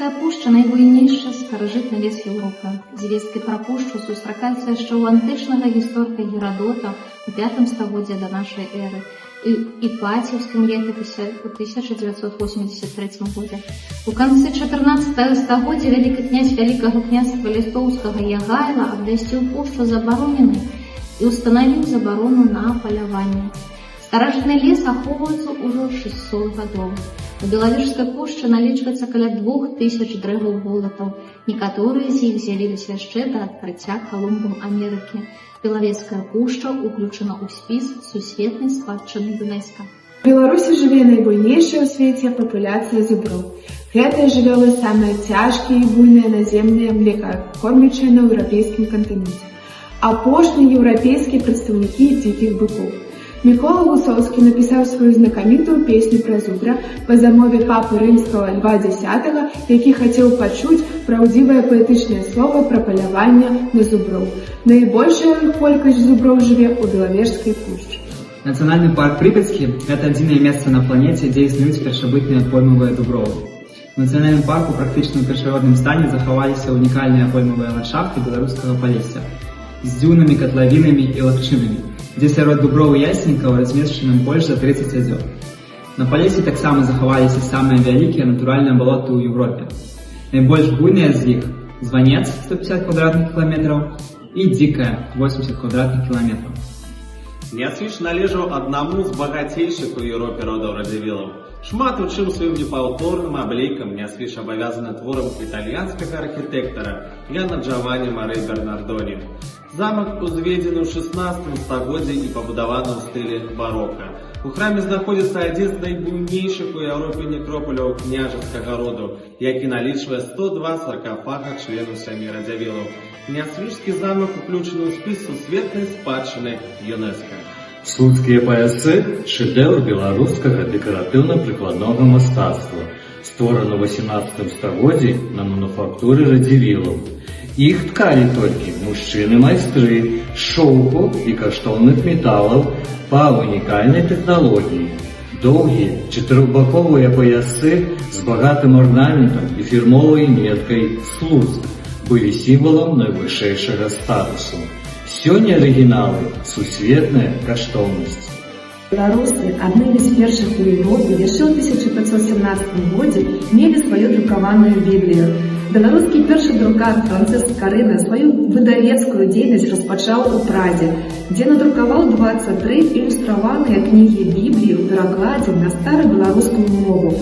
Белавежская пушча найбуйнейшы старажытны лес Еўропы. Звесткі пра пушчу сустракаюцца яшчэ ў антычнага гісторыка Герадота у 5 стагоддзі да нашай эры і Іпаціўскім летапісе ў 1983 годзе. У канцы 14 стагоддзя вялікі князь Вялікага княства Літоўскага Ягайла абвясціў пушчу забароненай і устанавіў забарону на паляванне. Старажытны лес ахоўваецца ўжо 600 гадоў. У Белавежскай пушчы налічваецца каля 2000 дрэваў волатаў. Некаторыя з іх з'явіліся яшчэ да адкрыцця Калумбам Амерыкі. Белавежская пушча ўключана ў спіс сусветнай спадчыны ЮНЕСКО. У Беларусі жыве найбуйнейшая ў свеце папуляцыя зуброў. Гэтыя жывёлы самыя цяжкія і буйныя наземныя млекакормячыя на еўрапейскім кантыненце. Апошнія еўрапейскія прадстаўнікі дзікіх быкоў. Мікола Гусоўскі напісаў сваю знакамітую песню пра зубра па замове папы рымскага Льва X, які хацеў пачуць праўдзівае паэтычнае слова пра паляванне на зуброў. Найбольшая іх колькасць зуброў жыве ў Белавежскай пушчы. Национальный парк Припятский – это единое место на планете, где існуюць першабытныя поймовыя дубровы. В национальном парку практычна ў першародным стане захаваліся унікальныя поймовыя ландшафты беларускага палесся з дзюнамі, катлавінамі і лагчынамі, дзе сярод дуброў і яснікаў размешчаны больш за 30 азёр. На палесе таксама захаваліся самыя вялікія натуральныя балоты ў Еўропе. Найбольш буйныя з іх – Званец 150 квадратных кіламетраў і Дзікая 80 квадратных кіламетраў. Нясвіж належаў аднаму з багацейшых у Еўропе родаў радзівілаў. Шмат у чым сваім непаўторным аблейкам Нясвіж абавязаны творам італьянскага архітэктара Яна Джаванні Марі Бернардоні. Замак узведзены ў 16 стагоддзі і пабудаваны ў стылі барока. У храме знаходзіцца адзін з найбуйнейшых у Еўропе некропаляў княжацкага роду, які налічвае 102 саркафага членаў сям'і радзівілаў. Нясвіжскі замак уключаны ў спіс сусветнай спадчыны ЮНЕСКО. Слуцкія паясы – шэдэўр беларускага дэкаратыўна-прыкладнога мастацтва, створаны ў 18 стагоддзі на мануфактуры радзівілаў. Іх ткалі толькі мужчыны-майстры з шоўку і каштоўных металаў па унікальнай тэхналогіі. Доўгія чатырохбаковыя паясы з багатым орнаментам і фірмовай меткай «Слуцк» былі сімвалам найвышэйшага статусу. Сёння арыгіналы – сусветная каштоўнасць. Беларусы, аднымі з першых у Европе, яшчэ ў 1517 годзе мелі сваю друкаваную Біблію. Беларускі першы друкар Францыск Карына сваю выдавецкую дзейнасць распачаў у Прадзе, дзе надрукаваў 23 ілюстраваныя кнігі Бібліі ў перакладзе на старабеларускую мову.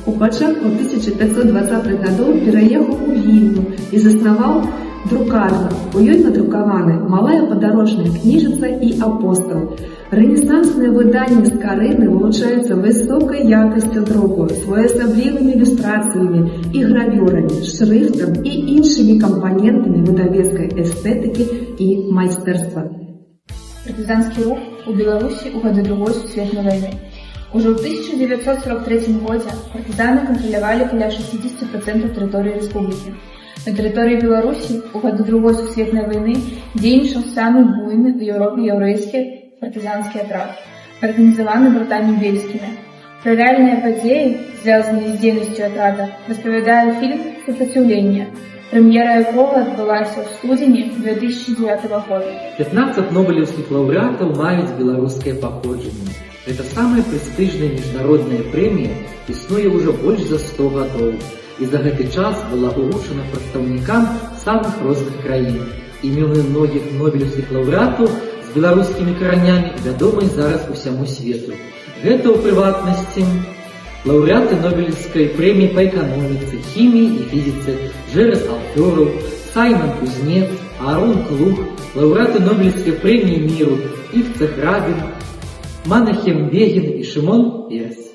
У пачатку 1520-х гадоў пераехаў у Вільню і заснаваў друкарню. У ёй надрукаваны малая падарожная кніжыца і апостал. Рэнесансныя выданні з Карыны вылучаюцца высокай якасцю друку, своеасаблівымі ілюстрацыямі і гравюрамі, шрыфтам і іншымі кампанентамі выдавецкай эстэтыкі і майстэрства. Партызанскі рух у Беларусі ў гады Другой сусветнай вайны. Ужо ў 1943 годзе партызаны кантралявалі каля 60% тэрыторыі рэспублікі. На тэрыторыі Беларусі ў гады Другой сусветнай вайны дзейнічаў самы буйны ў Еўропе яўрэйскі партызанскі атрад, арганізаваны братамі бельскімі. Пра рэальныя падзеі, звязаныя з дзейнасцю атрада, распавядае фільм «Супраціўленне», прэм'ера якога адбылася ў студзені 2009 года. 15 нобелевскіх лаўрэатаў маюць беларускае паходжанне. Это самая прэстыжная міжнародная прэмія існуе ўжо больш за 100 гадоў. І за гэты час была уручана прадстаўнікам самых розных краін. Імёны многіх нобелевскіх лаўрэатаў з беларускімі каранямі вядомы зараз усяму свету. Гэта ў прыватнасці лаўрэаты нобелевскай прэміі па эканоміцы, хіміі і фізіцы Жерас Алфёров, Саймон Кузнец, Аарон Клуг, лаўрэаты нобелевскай прэміі міру Івцах Рабін, Манахем Бегин і Шымон Перес.